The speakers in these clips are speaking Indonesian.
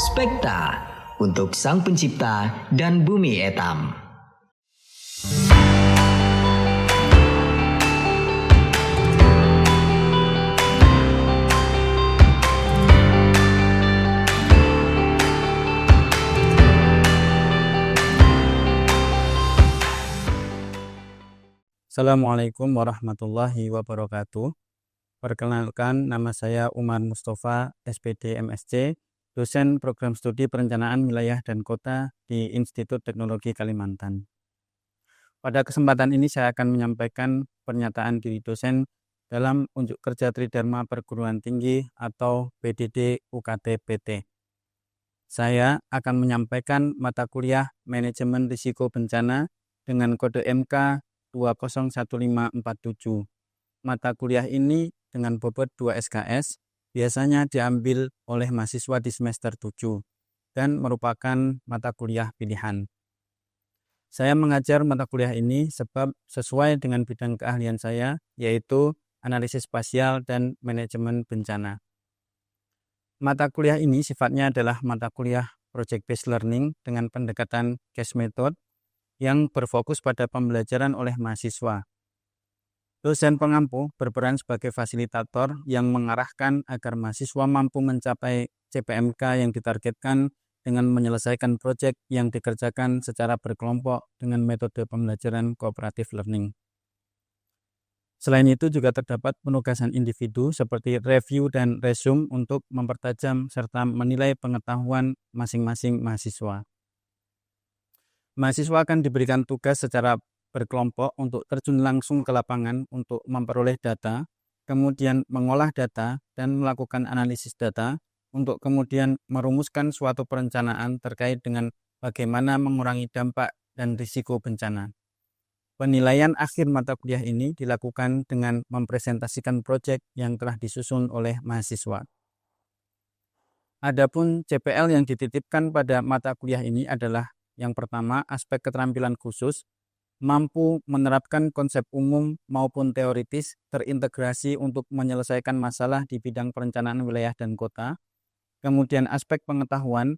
Spekta untuk Sang Pencipta dan Bumi Etam. Assalamualaikum warahmatullahi wabarakatuh. Perkenalkan, nama saya Umar Mustafa, SPD MSc, dosen program studi perencanaan wilayah dan kota di Institut Teknologi Kalimantan. Pada kesempatan ini saya akan menyampaikan pernyataan diri dosen dalam unjuk kerja Tridharma Perguruan Tinggi atau PDD UKT PT. Saya akan menyampaikan mata kuliah Manajemen Risiko Bencana dengan kode MK 201547. Mata kuliah ini dengan bobot 2 SKS biasanya diambil oleh mahasiswa di semester 7 dan merupakan mata kuliah pilihan. Saya mengajar mata kuliah ini sebab sesuai dengan bidang keahlian saya, yaitu analisis spasial dan manajemen bencana. Mata kuliah ini sifatnya adalah mata kuliah project based learning dengan pendekatan case method yang berfokus pada pembelajaran oleh mahasiswa. Dosen pengampu berperan sebagai fasilitator yang mengarahkan agar mahasiswa mampu mencapai CPMK yang ditargetkan dengan menyelesaikan proyek yang dikerjakan secara berkelompok dengan metode pembelajaran cooperative learning. Selain itu juga terdapat penugasan individu seperti review dan resume untuk mempertajam serta menilai pengetahuan masing-masing mahasiswa. Mahasiswa akan diberikan tugas secara berkelompok untuk terjun langsung ke lapangan untuk memperoleh data, kemudian mengolah data dan melakukan analisis data untuk kemudian merumuskan suatu perencanaan terkait dengan bagaimana mengurangi dampak dan risiko bencana. Penilaian akhir mata kuliah ini dilakukan dengan mempresentasikan proyek yang telah disusun oleh mahasiswa. Adapun CPL yang dititipkan pada mata kuliah ini adalah yang pertama, aspek keterampilan khusus, mampu menerapkan konsep umum maupun teoritis terintegrasi untuk menyelesaikan masalah di bidang perencanaan wilayah dan kota. Kemudian aspek pengetahuan,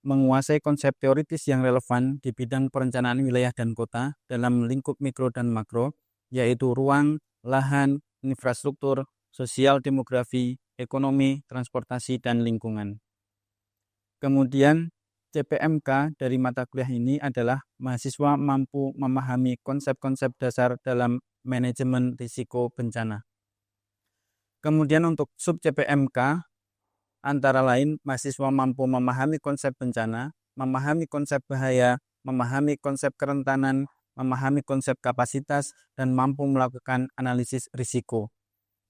menguasai konsep teoritis yang relevan di bidang perencanaan wilayah dan kota dalam lingkup mikro dan makro, yaitu ruang, lahan, infrastruktur, sosial demografi, ekonomi, transportasi, dan lingkungan. Kemudian CPMK dari mata kuliah ini adalah mahasiswa mampu memahami konsep-konsep dasar dalam manajemen risiko bencana. Kemudian untuk sub CPMK, antara lain mahasiswa mampu memahami konsep bencana, memahami konsep bahaya, memahami konsep kerentanan, memahami konsep kapasitas, dan mampu melakukan analisis risiko.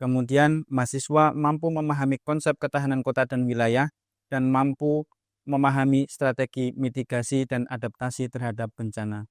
Kemudian mahasiswa mampu memahami konsep ketahanan kota dan wilayah, dan mampu memahami strategi mitigasi dan adaptasi terhadap bencana.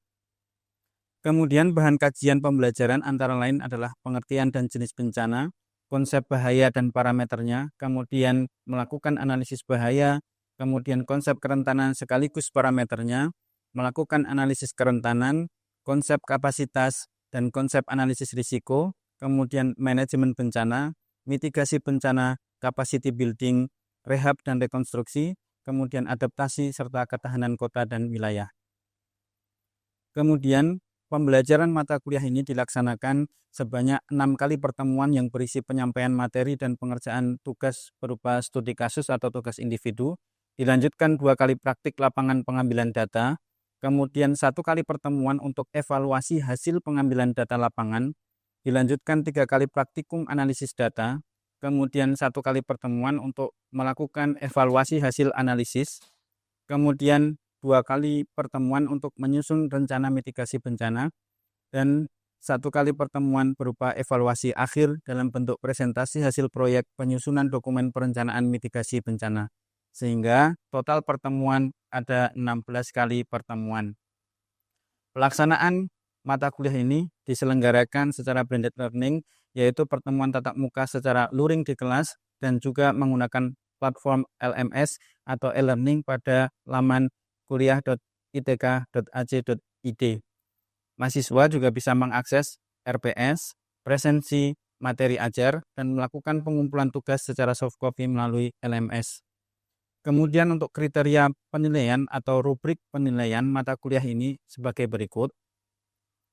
Kemudian bahan kajian pembelajaran antara lain adalah pengertian dan jenis bencana, konsep bahaya dan parameternya, kemudian melakukan analisis bahaya, kemudian konsep kerentanan sekaligus parameternya, melakukan analisis kerentanan, konsep kapasitas, dan konsep analisis risiko, kemudian manajemen bencana, mitigasi bencana, capacity building, rehab dan rekonstruksi, kemudian adaptasi serta ketahanan kota dan wilayah. Kemudian pembelajaran mata kuliah ini dilaksanakan sebanyak 6 kali pertemuan yang berisi penyampaian materi dan pengerjaan tugas berupa studi kasus atau tugas individu, dilanjutkan 2 kali praktik lapangan pengambilan data, kemudian 1 kali pertemuan untuk evaluasi hasil pengambilan data lapangan, dilanjutkan 3 kali praktikum analisis data, kemudian 1 kali pertemuan untuk melakukan evaluasi hasil analisis, kemudian 2 kali pertemuan untuk menyusun rencana mitigasi bencana, dan 1 kali pertemuan berupa evaluasi akhir dalam bentuk presentasi hasil proyek penyusunan dokumen perencanaan mitigasi bencana. Sehingga total pertemuan ada 16 kali pertemuan. Pelaksanaan mata kuliah ini diselenggarakan secara blended learning, yaitu pertemuan tatap muka secara luring di kelas dan juga menggunakan platform LMS atau e-learning pada laman kuliah.itk.ac.id. Mahasiswa juga bisa mengakses RPS, presensi, materi ajar, dan melakukan pengumpulan tugas secara soft copy melalui LMS. Kemudian untuk kriteria penilaian atau rubrik penilaian mata kuliah ini sebagai berikut.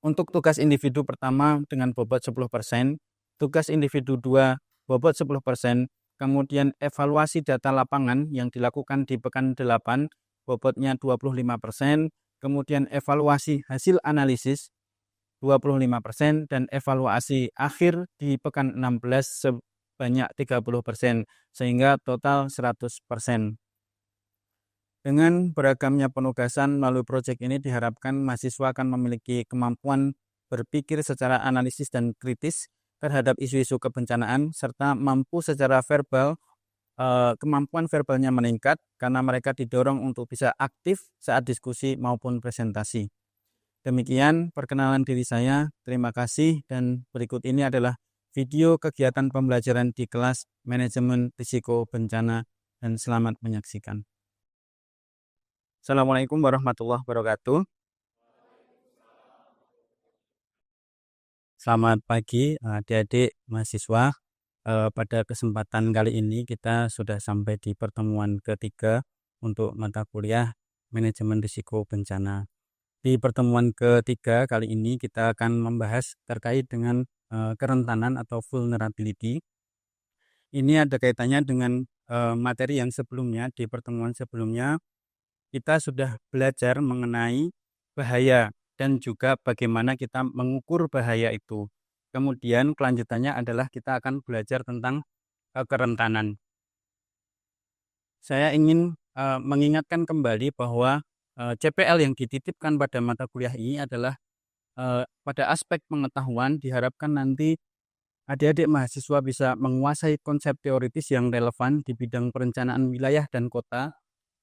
Untuk tugas individu pertama dengan bobot 10%, tugas individu 2 bobot 10%, kemudian evaluasi data lapangan yang dilakukan di pekan 8 bobotnya 25%, kemudian evaluasi hasil analisis 25% dan evaluasi akhir di pekan 16 sebanyak 30%, sehingga total 100%. Dengan beragamnya penugasan melalui proyek ini diharapkan mahasiswa akan memiliki kemampuan berpikir secara analisis dan kritis terhadap isu-isu kebencanaan serta mampu secara verbal, kemampuan verbalnya meningkat karena mereka didorong untuk bisa aktif saat diskusi maupun presentasi. Demikian perkenalan diri saya, terima kasih, dan berikut ini adalah video kegiatan pembelajaran di kelas Manajemen Risiko Bencana, dan selamat menyaksikan. Assalamualaikum warahmatullahi wabarakatuh. Selamat pagi adik-adik mahasiswa. Pada kesempatan kali ini kita sudah sampai di pertemuan ketiga untuk mata kuliah Manajemen Risiko Bencana. Di pertemuan ketiga kali ini kita akan membahas terkait dengan kerentanan atau vulnerability. Ini ada kaitannya dengan materi yang sebelumnya. Di pertemuan sebelumnya kita sudah belajar mengenai bahaya dan juga bagaimana kita mengukur bahaya itu. Kemudian kelanjutannya adalah kita akan belajar tentang kerentanan. Saya ingin mengingatkan kembali bahwa CPL yang dititipkan pada mata kuliah ini adalah pada aspek pengetahuan. Diharapkan nanti adik-adik mahasiswa bisa menguasai konsep teoritis yang relevan di bidang perencanaan wilayah dan kota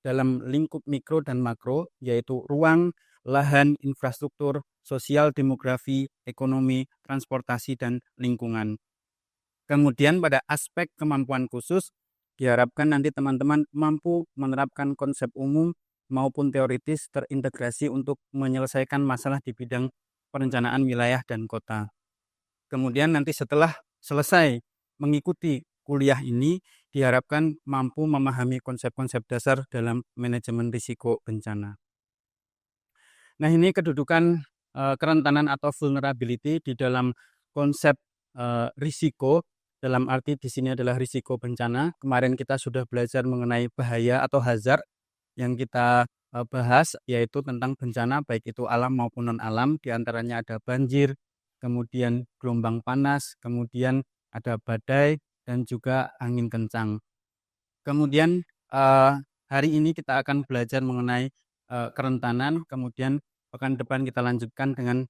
dalam lingkup mikro dan makro, yaitu ruang, lahan, infrastruktur, sosial, demografi, ekonomi, transportasi, dan lingkungan. Kemudian pada aspek kemampuan khusus, diharapkan nanti teman-teman mampu menerapkan konsep umum maupun teoritis terintegrasi untuk menyelesaikan masalah di bidang perencanaan wilayah dan kota. Kemudian nanti setelah selesai mengikuti kuliah ini, diharapkan mampu memahami konsep-konsep dasar dalam manajemen risiko bencana. Nah, ini kedudukan kerentanan atau vulnerability di dalam konsep risiko, dalam arti di sini adalah risiko bencana. Kemarin kita sudah belajar mengenai bahaya atau hazard yang kita bahas, yaitu tentang bencana baik itu alam maupun non-alam. Di antaranya ada banjir, kemudian gelombang panas, kemudian ada badai, dan juga angin kencang. Kemudian hari ini kita akan belajar mengenai kerentanan, kemudian pekan depan kita lanjutkan dengan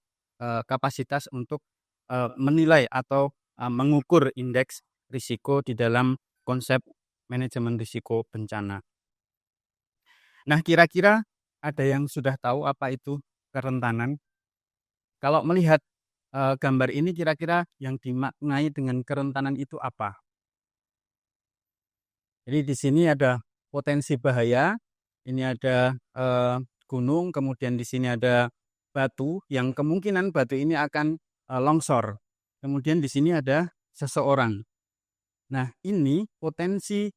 kapasitas untuk menilai atau mengukur indeks risiko di dalam konsep manajemen risiko bencana. Nah, kira-kira ada yang sudah tahu apa itu kerentanan? Kalau melihat gambar ini, kira-kira yang dimaknai dengan kerentanan itu apa? Jadi di sini ada potensi bahaya, ini ada gunung, kemudian di sini ada batu yang kemungkinan batu ini akan longsor. Kemudian di sini ada seseorang. Nah, ini potensi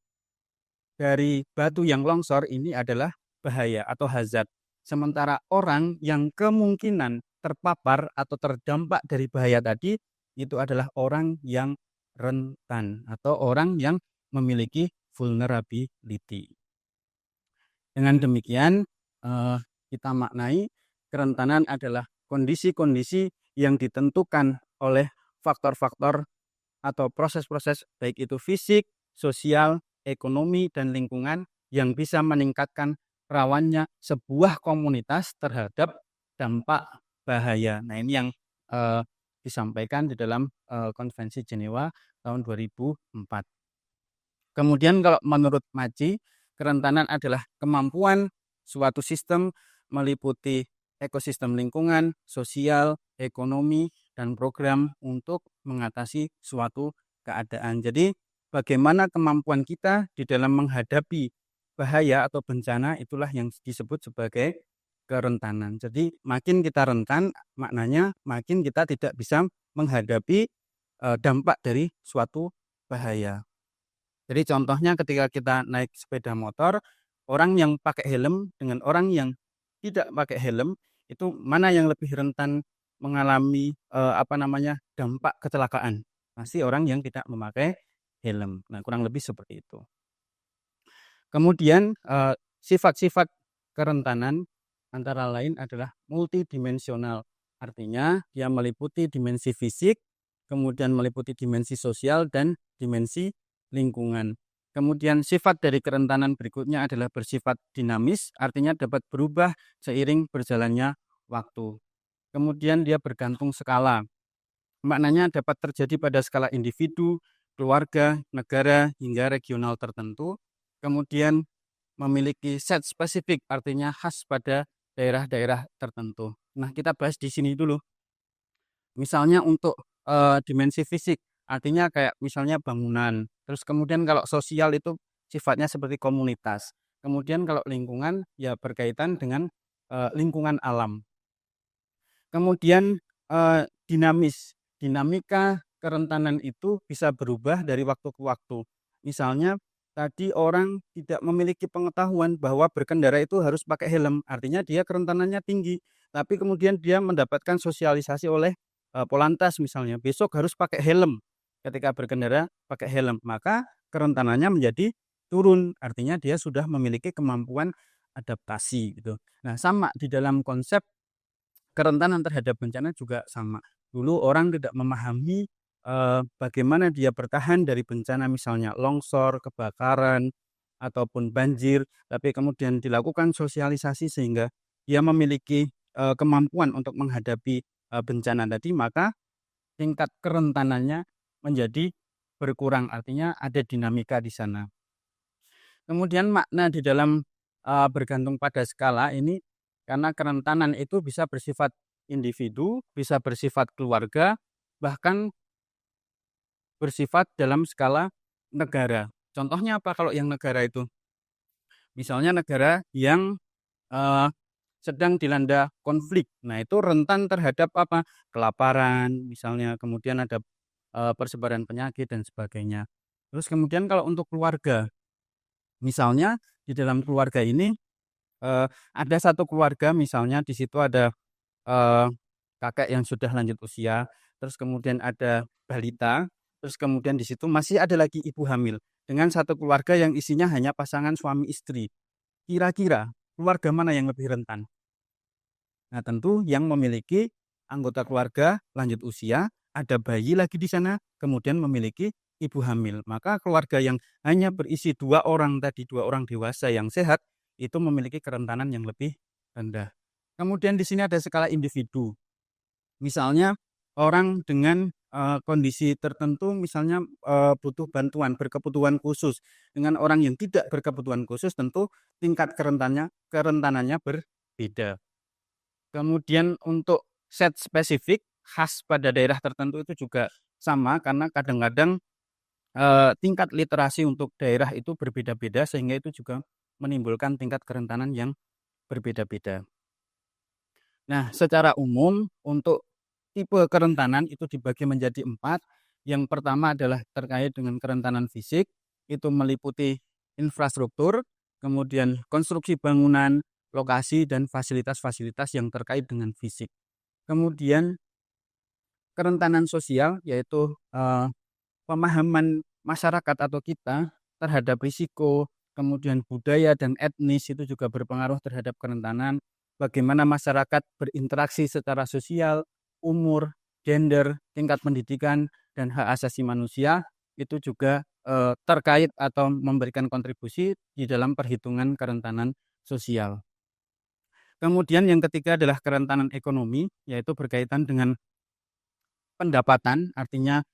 dari batu yang longsor ini adalah bahaya atau hazard. Sementara orang yang kemungkinan terpapar atau terdampak dari bahaya tadi itu adalah orang yang rentan atau orang yang memiliki vulnerability. Dengan demikian kita maknai kerentanan adalah kondisi-kondisi yang ditentukan oleh faktor-faktor atau proses-proses baik itu fisik, sosial, ekonomi, dan lingkungan yang bisa meningkatkan rawannya sebuah komunitas terhadap dampak bahaya. Nah, ini yang disampaikan di dalam Konvensi Jenewa tahun 2004. Kemudian kalau menurut Maci, kerentanan adalah kemampuan suatu sistem meliputi ekosistem lingkungan, sosial, ekonomi, dan program untuk mengatasi suatu keadaan. Jadi bagaimana kemampuan kita di dalam menghadapi bahaya atau bencana, itulah yang disebut sebagai kerentanan. Jadi makin kita rentan, maknanya makin kita tidak bisa menghadapi dampak dari suatu bahaya. Jadi contohnya ketika kita naik sepeda motor, orang yang pakai helm dengan orang yang tidak pakai helm, itu mana yang lebih rentan mengalami, dampak kecelakaan? Pasti orang yang tidak memakai helm. Nah, kurang lebih seperti itu. Kemudian, sifat-sifat kerentanan antara lain adalah multidimensional. Artinya dia meliputi dimensi fisik, kemudian meliputi dimensi sosial dan dimensi lingkungan. Kemudian sifat dari kerentanan berikutnya adalah bersifat dinamis, artinya dapat berubah seiring berjalannya waktu. Kemudian dia bergantung skala. Maknanya dapat terjadi pada skala individu, keluarga, negara, hingga regional tertentu. Kemudian memiliki set spesifik, artinya khas pada daerah-daerah tertentu. Nah, kita bahas di sini dulu. Misalnya untuk dimensi fisik, artinya kayak misalnya bangunan. Terus kemudian kalau sosial itu sifatnya seperti komunitas. Kemudian kalau lingkungan ya berkaitan dengan lingkungan alam. Kemudian dinamis. Dinamika kerentanan itu bisa berubah dari waktu ke waktu. Misalnya tadi orang tidak memiliki pengetahuan bahwa berkendara itu harus pakai helm, artinya dia kerentanannya tinggi. Tapi kemudian dia mendapatkan sosialisasi oleh Polantas misalnya, besok harus pakai helm. Ketika berkendara pakai helm, maka kerentanannya menjadi turun, artinya dia sudah memiliki kemampuan adaptasi gitu. Nah, sama di dalam konsep kerentanan terhadap bencana juga sama. Dulu orang tidak memahami bagaimana dia bertahan dari bencana misalnya longsor, kebakaran, ataupun banjir, tapi kemudian dilakukan sosialisasi sehingga dia memiliki kemampuan untuk menghadapi bencana tadi, maka tingkat kerentanannya menjadi berkurang, artinya ada dinamika di sana. Kemudian makna di dalam bergantung pada skala ini, karena kerentanan itu bisa bersifat individu, bisa bersifat keluarga, bahkan bersifat dalam skala negara. Contohnya apa kalau yang negara itu? Misalnya negara yang eh, sedang dilanda konflik. Nah, itu rentan terhadap apa? Kelaparan, misalnya, kemudian ada persebaran penyakit dan sebagainya. Terus kemudian kalau untuk keluarga, misalnya di dalam keluarga ini ada satu keluarga misalnya di situ ada eee, kakek yang sudah lanjut usia, terus kemudian ada balita, terus kemudian di situ masih ada lagi ibu hamil, dengan satu keluarga yang isinya hanya pasangan suami istri. Kira-kira keluarga mana yang lebih rentan? Nah, tentu yang memiliki anggota keluarga lanjut usia, ada bayi lagi di sana, kemudian memiliki ibu hamil. Maka keluarga yang hanya berisi 2 orang tadi, 2 orang dewasa yang sehat, itu memiliki kerentanan yang lebih rendah. Kemudian di sini ada skala individu. Misalnya orang dengan kondisi tertentu misalnya butuh bantuan, berkebutuhan khusus. Dengan orang yang tidak berkebutuhan khusus tentu tingkat kerentanannya berbeda. Kemudian untuk set spesifik khas pada daerah tertentu itu juga sama, karena kadang-kadang tingkat literasi untuk daerah itu berbeda-beda sehingga itu juga menimbulkan tingkat kerentanan yang berbeda-beda. Nah, secara umum untuk tipe kerentanan itu dibagi menjadi 4. Yang pertama adalah terkait dengan kerentanan fisik, itu meliputi infrastruktur, kemudian konstruksi bangunan, lokasi, dan fasilitas-fasilitas yang terkait dengan fisik. Kemudian kerentanan sosial, yaitu pemahaman masyarakat atau kita terhadap risiko, kemudian budaya dan etnis itu juga berpengaruh terhadap kerentanan. Bagaimana masyarakat berinteraksi secara sosial, umur, gender, tingkat pendidikan, dan hak asasi manusia itu juga terkait atau memberikan kontribusi di dalam perhitungan kerentanan sosial. Kemudian yang ketiga adalah kerentanan ekonomi, yaitu berkaitan dengan pendapatan, artinya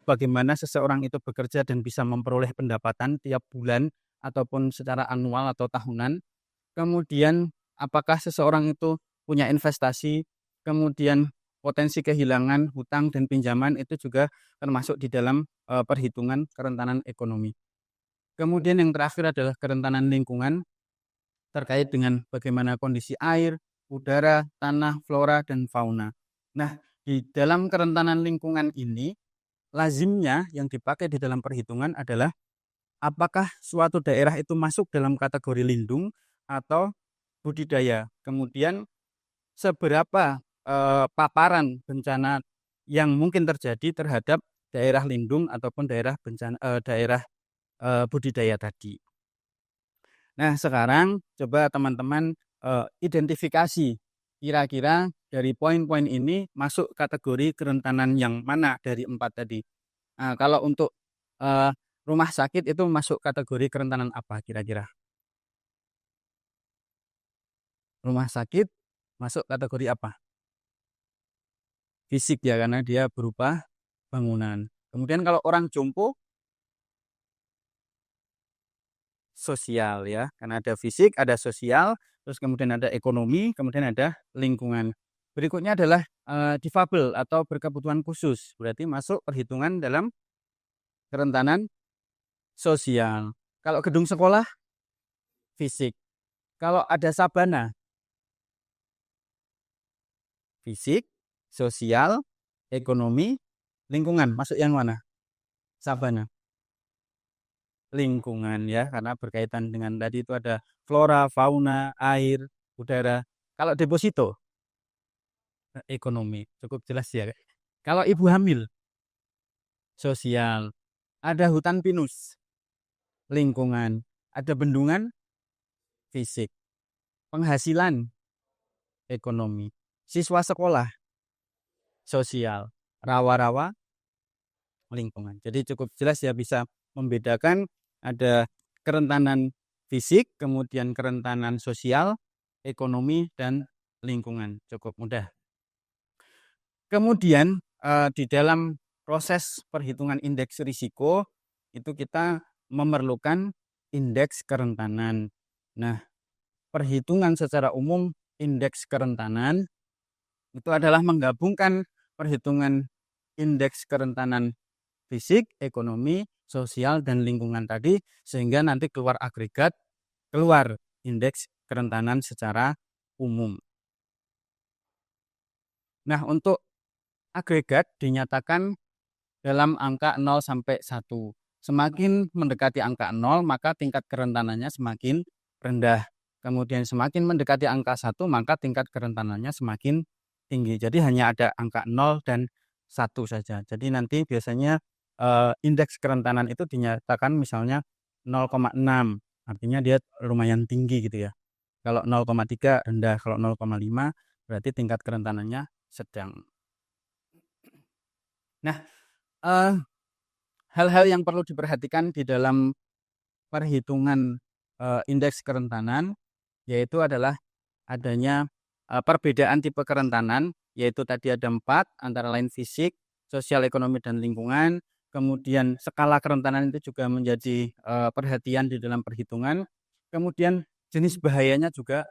bagaimana seseorang itu bekerja dan bisa memperoleh pendapatan tiap bulan ataupun secara anual atau tahunan. Kemudian apakah seseorang itu punya investasi, kemudian potensi kehilangan hutang dan pinjaman itu juga termasuk di dalam perhitungan kerentanan ekonomi. Kemudian yang terakhir adalah kerentanan lingkungan terkait dengan bagaimana kondisi air, udara, tanah, flora, dan fauna. Nah, di dalam kerentanan lingkungan ini, lazimnya yang dipakai di dalam perhitungan adalah apakah suatu daerah itu masuk dalam kategori lindung atau budidaya. Kemudian seberapa paparan bencana yang mungkin terjadi terhadap daerah lindung ataupun daerah bencana daerah budidaya tadi. Nah, sekarang coba teman-teman identifikasi kira-kira dari poin-poin ini masuk kategori kerentanan yang mana dari 4 tadi. Nah, kalau untuk eh, rumah sakit itu masuk kategori kerentanan apa kira-kira? Rumah sakit masuk kategori apa? Fisik ya, karena dia berupa bangunan. Kemudian kalau orang jompo, sosial ya, karena ada fisik, ada sosial, terus kemudian ada ekonomi, kemudian ada lingkungan. Berikutnya adalah difabel atau berkebutuhan khusus, berarti masuk perhitungan dalam kerentanan sosial. Kalau gedung sekolah, fisik. Kalau ada sabana, fisik, sosial, ekonomi, lingkungan. Masuk yang mana? Sabana. Lingkungan ya, karena berkaitan dengan tadi itu ada flora, fauna, air, udara. Kalau deposito, ekonomi. Cukup jelas ya. Kalau ibu hamil, sosial. Ada hutan pinus, lingkungan. Ada bendungan, fisik. Penghasilan, ekonomi. Siswa sekolah, sosial. Rawa-rawa, lingkungan. Jadi cukup jelas ya, bisa membedakan ada kerentanan fisik, kemudian kerentanan sosial, ekonomi, dan lingkungan. Cukup mudah. Kemudian di dalam proses perhitungan indeks risiko itu kita memerlukan indeks kerentanan. Nah, perhitungan secara umum indeks kerentanan itu adalah menggabungkan perhitungan indeks kerentanan fisik, ekonomi, sosial, dan lingkungan tadi sehingga nanti keluar agregat, keluar indeks kerentanan secara umum. Nah, untuk agregat dinyatakan dalam angka 0 sampai 1. Semakin mendekati angka 0, maka tingkat kerentanannya semakin rendah. Kemudian semakin mendekati angka 1, maka tingkat kerentanannya semakin tinggi. Jadi hanya ada angka 0 dan 1 saja. Jadi nanti biasanya indeks kerentanan itu dinyatakan misalnya 0,6. Artinya dia lumayan tinggi gitu ya. Kalau 0,3 rendah, kalau 0,5 berarti tingkat kerentanannya sedang. Nah, eh, hal-hal yang perlu diperhatikan di dalam perhitungan indeks kerentanan yaitu adalah adanya perbedaan tipe kerentanan, yaitu tadi ada 4 antara lain fisik, sosial, ekonomi, dan lingkungan. Kemudian skala kerentanan itu juga menjadi perhatian di dalam perhitungan. Kemudian jenis bahayanya juga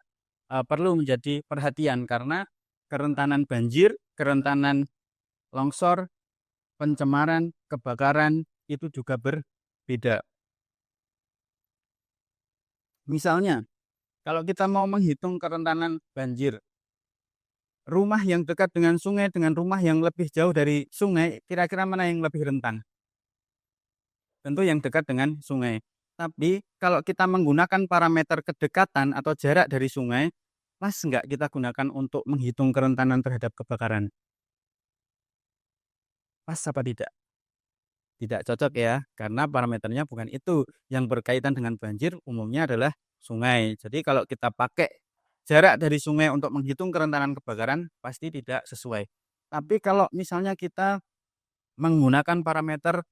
perlu menjadi perhatian karena kerentanan banjir, kerentanan longsor, pencemaran, kebakaran itu juga berbeda. Misalnya, kalau kita mau menghitung kerentanan banjir, rumah yang dekat dengan sungai dengan rumah yang lebih jauh dari sungai, kira-kira mana yang lebih rentan? Tentu yang dekat dengan sungai. Tapi kalau kita menggunakan parameter kedekatan atau jarak dari sungai, pas nggak kita gunakan untuk menghitung kerentanan terhadap kebakaran? Pas apa tidak? Tidak cocok ya, karena parameternya bukan itu. Yang berkaitan dengan banjir umumnya adalah sungai. Jadi kalau kita pakai jarak dari sungai untuk menghitung kerentanan kebakaran, pasti tidak sesuai. Tapi kalau misalnya kita menggunakan parameter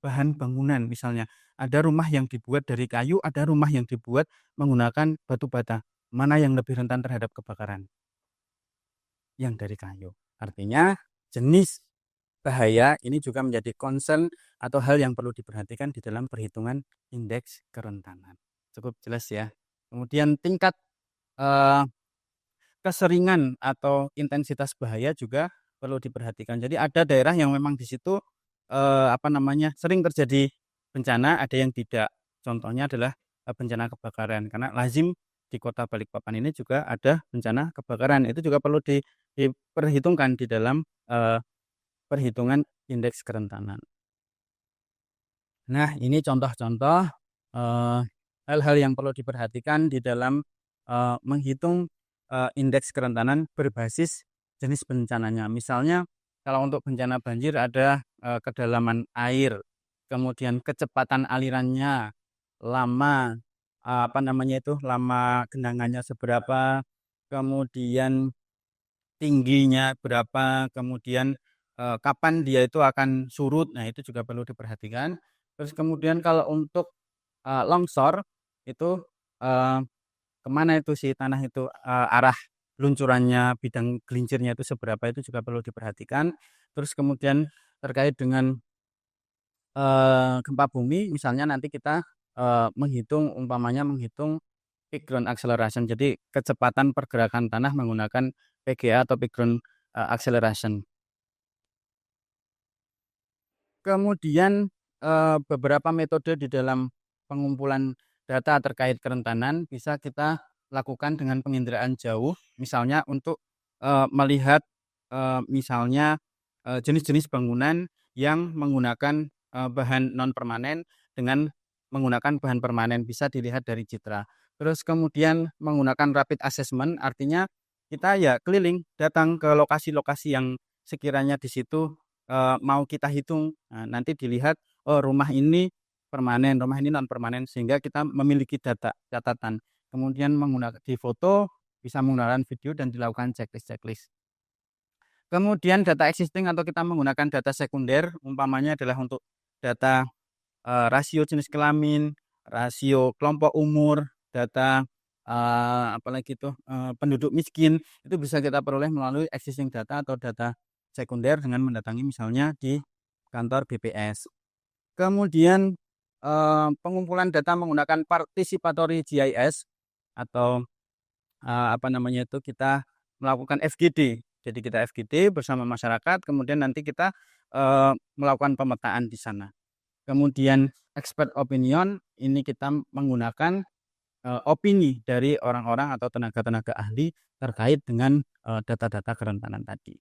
bahan bangunan, misalnya ada rumah yang dibuat dari kayu, ada rumah yang dibuat menggunakan batu bata. Mana yang lebih rentan terhadap kebakaran? Yang dari kayu. Artinya jenis bahaya ini juga menjadi concern atau hal yang perlu diperhatikan di dalam perhitungan indeks kerentanan. Cukup jelas ya. Kemudian tingkat keseringan atau intensitas bahaya juga perlu diperhatikan. Jadi ada daerah yang memang di situ sering terjadi bencana, ada yang tidak. Contohnya adalah bencana kebakaran karena lazim di Kota Balikpapan ini juga ada bencana kebakaran. Itu juga perlu diperhitungkan di dalam perhitungan indeks kerentanan. Nah, ini contoh-contoh eh, hal-hal yang perlu diperhatikan di dalam menghitung indeks kerentanan berbasis jenis bencananya. Misalnya, kalau untuk bencana banjir ada kedalaman air, kemudian kecepatan alirannya, lama lama genangannya seberapa, kemudian tingginya berapa, kemudian kapan dia itu akan surut. Nah, itu juga perlu diperhatikan. Terus kemudian kalau untuk longsor itu eh, kemana itu si tanah itu arah luncurannya, bidang gelincirnya itu seberapa, itu juga perlu diperhatikan. Terus kemudian terkait dengan gempa bumi, misalnya nanti kita menghitung peak ground acceleration, jadi kecepatan pergerakan tanah menggunakan PGA atau peak ground acceleration. Kemudian beberapa metode di dalam pengumpulan data terkait kerentanan bisa kita lakukan dengan penginderaan jauh, misalnya untuk melihat misalnya jenis-jenis bangunan yang menggunakan bahan non permanen dengan menggunakan bahan permanen, bisa dilihat dari citra. Terus kemudian menggunakan rapid assessment, artinya kita ya keliling datang ke lokasi-lokasi yang sekiranya di situ mau kita hitung. Nah, nanti dilihat, oh rumah ini permanen, rumah ini non permanen, sehingga kita memiliki data catatan. Kemudian menggunakan di foto, bisa menggunakan video dan dilakukan checklist. Kemudian data existing atau kita menggunakan data sekunder, umpamanya adalah untuk data rasio jenis kelamin, rasio kelompok umur, data apalagi itu penduduk miskin, itu bisa kita peroleh melalui existing data atau data sekunder dengan mendatangi misalnya di kantor BPS. Kemudian pengumpulan data menggunakan participatory GIS atau kita melakukan FGD. Jadi kita FGD bersama masyarakat, kemudian nanti kita melakukan pemetaan di sana. Kemudian expert opinion, ini kita menggunakan opini dari orang-orang atau tenaga-tenaga ahli terkait dengan data-data kerentanan tadi.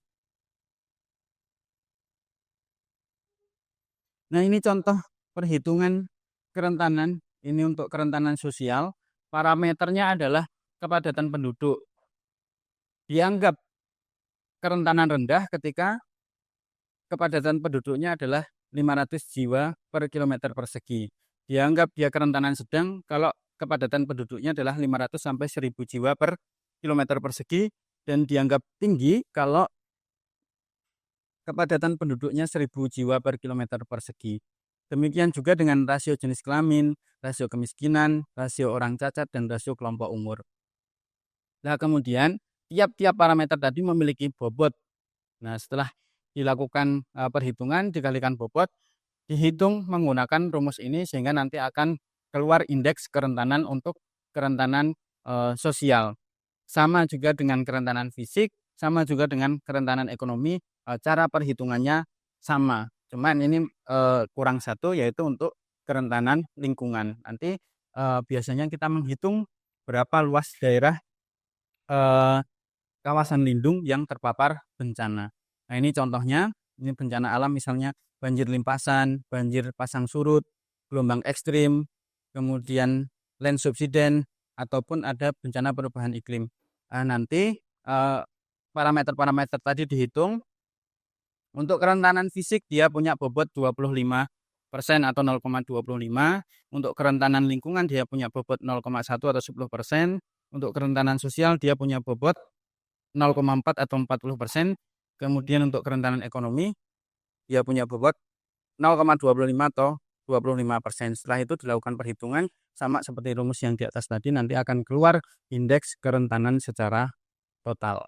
Nah, ini contoh perhitungan kerentanan. Ini untuk kerentanan sosial. Parameternya adalah kepadatan penduduk. Dianggap kerentanan rendah ketika kepadatan penduduknya adalah 500 jiwa per kilometer persegi. Dianggap dia kerentanan sedang kalau kepadatan penduduknya adalah 500 sampai 1000 jiwa per kilometer persegi, dan dianggap tinggi kalau kepadatan penduduknya 1000 jiwa per kilometer persegi. Demikian juga dengan rasio jenis kelamin, rasio kemiskinan, rasio orang cacat, dan rasio kelompok umur. Nah, kemudian tiap-tiap parameter tadi memiliki bobot. Nah, setelah dilakukan perhitungan dikalikan bobot, dihitung menggunakan rumus ini sehingga nanti akan keluar indeks kerentanan untuk kerentanan sosial. Sama juga dengan kerentanan fisik, sama juga dengan kerentanan ekonomi, cara perhitungannya sama. Cuman ini kurang satu, yaitu untuk kerentanan lingkungan. Nanti biasanya kita menghitung berapa luas daerah kawasan lindung yang terpapar bencana. Nah, ini contohnya, ini bencana alam misalnya banjir limpasan, banjir pasang surut, gelombang ekstrim, kemudian land subsidence, ataupun ada bencana perubahan iklim. Nanti parameter-parameter tadi dihitung. Untuk kerentanan fisik dia punya bobot 25% atau 0,25. Untuk kerentanan lingkungan dia punya bobot 0,1 atau 10%. Untuk kerentanan sosial dia punya bobot 0,4 atau 40%. Kemudian untuk kerentanan ekonomi dia punya bobot 0,25 atau 25%. Setelah itu dilakukan perhitungan sama seperti rumus yang di atas tadi, nanti akan keluar indeks kerentanan secara total.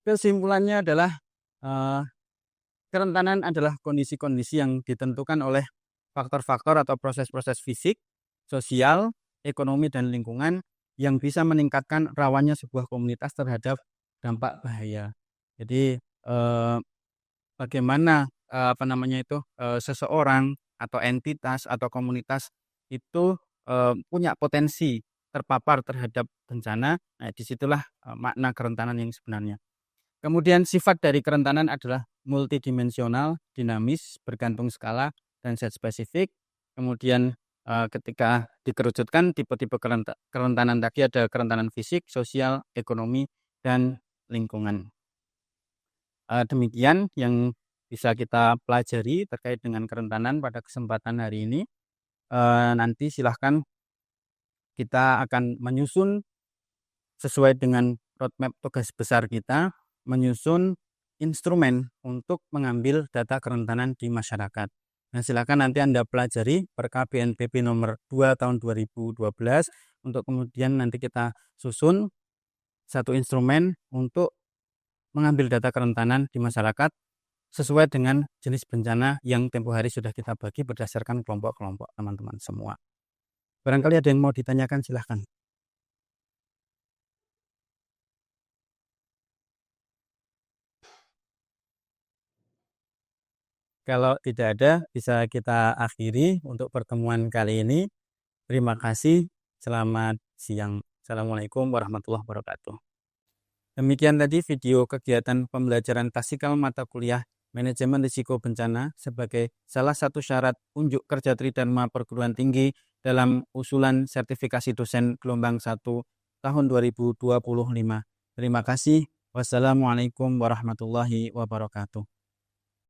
Kesimpulannya adalah kerentanan adalah kondisi-kondisi yang ditentukan oleh faktor-faktor atau proses-proses fisik, sosial, ekonomi, dan lingkungan yang bisa meningkatkan rawannya sebuah komunitas terhadap dampak bahaya. Jadi bagaimana seseorang atau entitas atau komunitas itu punya potensi terpapar terhadap bencana. Nah, disitulah makna kerentanan yang sebenarnya. Kemudian sifat dari kerentanan adalah multidimensional, dinamis, bergantung skala, dan set spesifik. Kemudian ketika dikerucutkan tipe-tipe kerentanan tadi ada kerentanan fisik, sosial, ekonomi, dan lingkungan. Demikian yang bisa kita pelajari terkait dengan kerentanan pada kesempatan hari ini. Nanti silahkan kita akan menyusun sesuai dengan roadmap tugas besar kita, menyusun instrumen untuk mengambil data kerentanan di masyarakat. Nah, silakan nanti Anda pelajari Perka BNPB nomor 2 tahun 2012 untuk kemudian nanti kita susun satu instrumen untuk mengambil data kerentanan di masyarakat sesuai dengan jenis bencana yang tempo hari sudah kita bagi berdasarkan kelompok-kelompok teman-teman semua. Barangkali ada yang mau ditanyakan, silahkan. Kalau tidak ada, bisa kita akhiri untuk pertemuan kali ini. Terima kasih. Selamat siang. Assalamualaikum warahmatullahi wabarakatuh. Demikian tadi video kegiatan pembelajaran taktikal mata kuliah Manajemen Risiko Bencana sebagai salah satu syarat unjuk kerja Tridharma Perguruan Tinggi dalam usulan sertifikasi dosen gelombang 1 tahun 2025. Terima kasih. Wassalamualaikum warahmatullahi wabarakatuh.